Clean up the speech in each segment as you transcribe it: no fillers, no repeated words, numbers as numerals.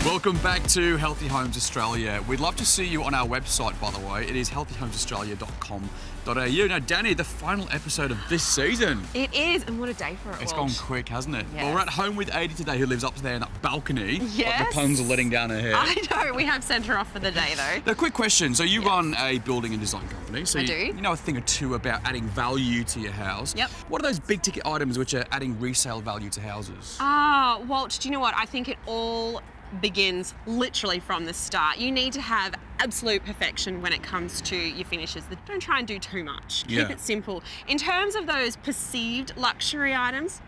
Welcome back to Healthy Homes Australia. We'd love to see you on our website, by the way. It is healthyhomesaustralia.com.au. Now, Danny, the final episode of this season. It is, and what a day for it. It's gone quick, hasn't it? Yes. Well, we're at home with Adi today, who lives up there in that balcony. Yes. But the puns are letting down her hair. I know, we have sent her off for the day though. Now, quick question. So you run a building and design company. So I you, do. You know a thing or two about adding value to your house. Yep. What are those big ticket items which are adding resale value to houses? Walt, do you know what? I think it all begins literally from the start. You need to have absolute perfection when it comes to your finishes. Don't try and do too much. Keep it simple. In terms of those perceived luxury items,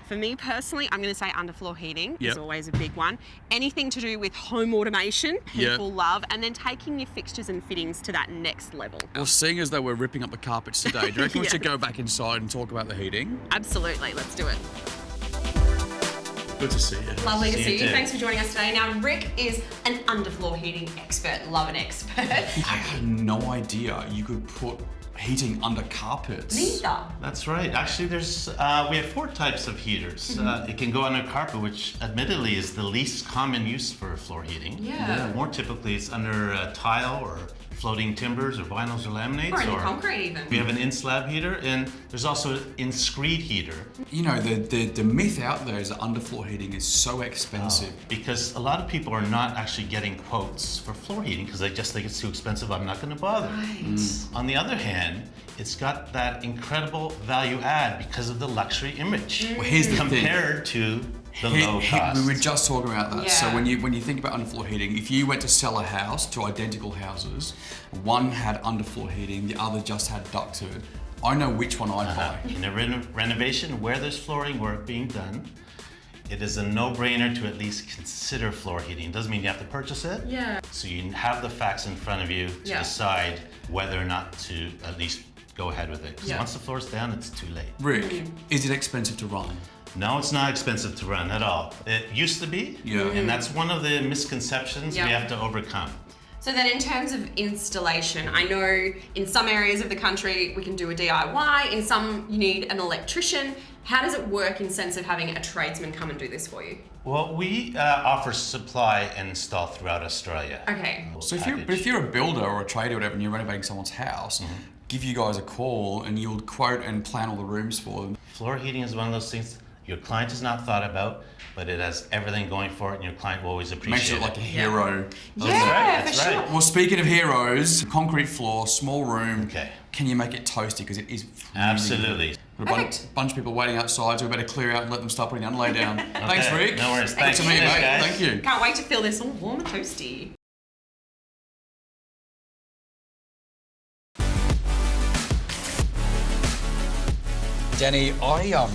for me personally, I'm going to say underfloor heating is always a big one. Anything to do with home automation, people love, and then taking your fixtures and fittings to that next level. Well, seeing as though we're ripping up the carpets today, do you reckon we should go back inside and talk about the heating? Absolutely, let's do it. Good to see you. Lovely to see you. Thanks for joining us today. Now, Rick is an underfloor heating expert, love an expert. I had no idea you could put heating under carpets. Neither. That's right. Actually, there's we have 4 types of heaters. It can go under carpet, which admittedly is the least common use for floor heating. Yeah. More typically, it's under tile or floating timbers or vinyls or laminates. Or in concrete even. We have an in-slab heater, and there's also an in-screed heater. You know, the myth out there is that underfloor heating is so expensive. Because a lot of people are not actually getting quotes for floor heating because they just think it's too expensive, I'm not going to bother. Right. On the other hand, it's got that incredible value add because of the luxury image. Well, here's the compared to the low cost. We were just talking about that. Yeah. So when you think about underfloor heating, if you went to sell a house, 2 identical houses, one had underfloor heating, the other just had ducted, I know which one I'd buy. In a renovation where there's flooring work being done, it is a no-brainer to at least consider floor heating. Doesn't mean you have to purchase it. Yeah. So you have the facts in front of you to decide whether or not to at least go ahead with it. Because once the floor's down, it's too late. Rick, is it expensive to run? No, it's not expensive to run at all. It used to be, and that's one of the misconceptions we have to overcome. So then in terms of installation, I know in some areas of the country we can do a DIY, in some you need an electrician. How does it work in sense of having a tradesman come and do this for you? Well, we offer supply and install throughout Australia. Okay. So if you're a builder or a trader or whatever and you're renovating someone's house, give you guys a call and you'll quote and plan all the rooms for them. Floor heating is one of those things your client has not thought about, but it has everything going for it, and your client will always appreciate it. Makes it like a hero. That's right. Well, speaking of heroes, concrete floor, small room. Okay. Can you make it toasty? Because it is Absolutely. Got a bunch of people waiting outside, so we better clear out and let them start putting the underlay down. Thanks, Rick. No worries. Thanks to me, mate. Guys. Thank you. Can't wait to feel this all warm and toasty. Danny, I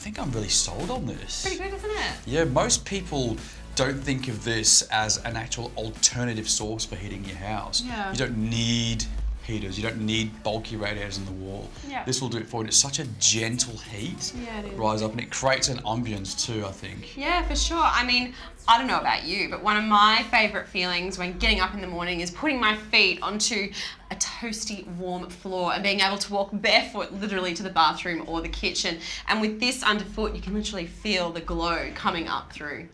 think I'm really sold on this. Pretty good, isn't it? Yeah, most people don't think of this as an actual alternative source for heating your house. Yeah. You don't need heaters, you don't need bulky radiators in the wall. Yeah. This will do it for you. It's such a gentle heat. Yeah, it is. Rise up, and it creates an ambience too, I think. Yeah, for sure. I mean, I don't know about you, but one of my favourite feelings when getting up in the morning is putting my feet onto a toasty, warm floor and being able to walk barefoot literally to the bathroom or the kitchen. And with this underfoot, you can literally feel the glow coming up through.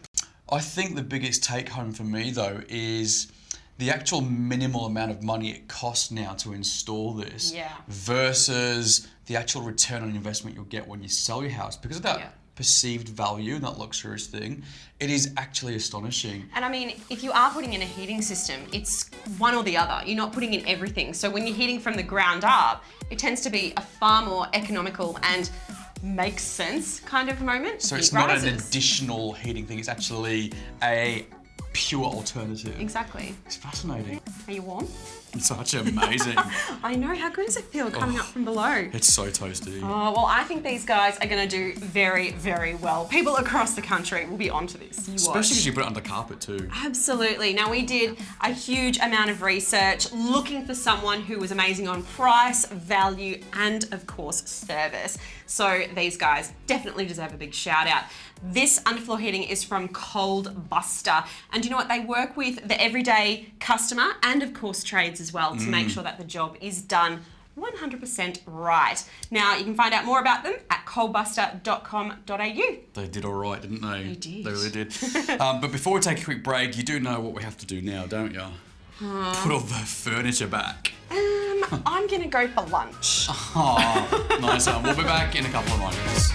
I think the biggest take home for me though is the actual minimal amount of money it costs now to install this versus the actual return on investment you'll get when you sell your house. Because of that perceived value, that luxurious thing, it is actually astonishing. And I mean, if you are putting in a heating system, it's one or the other. You're not putting in everything. So when you're heating from the ground up, it tends to be a far more economical and makes sense kind of moment. So it's not an additional heating thing, it's actually a pure alternative. Exactly. It's fascinating. Are you warm? It's such amazing. I know, how good does it feel coming up from below? It's so toasty. Oh, well, I think these guys are going to do very, very well. People across the country will be onto this. You Especially because you put it under carpet too. Absolutely. Now, we did a huge amount of research looking for someone who was amazing on price, value, and of course, service. So these guys definitely deserve a big shout out. This underfloor heating is from Coldbuster. And you know what? They work with the everyday customer and of course trades as well to make sure that the job is done 100% right. Now, you can find out more about them at coldbuster.com.au. They did all right, didn't they? They did. They really did. But before we take a quick break, you do know what we have to do now, don't you? Put all the furniture back. I'm going to go for lunch. Oh, nice one. We'll be back in a couple of moments.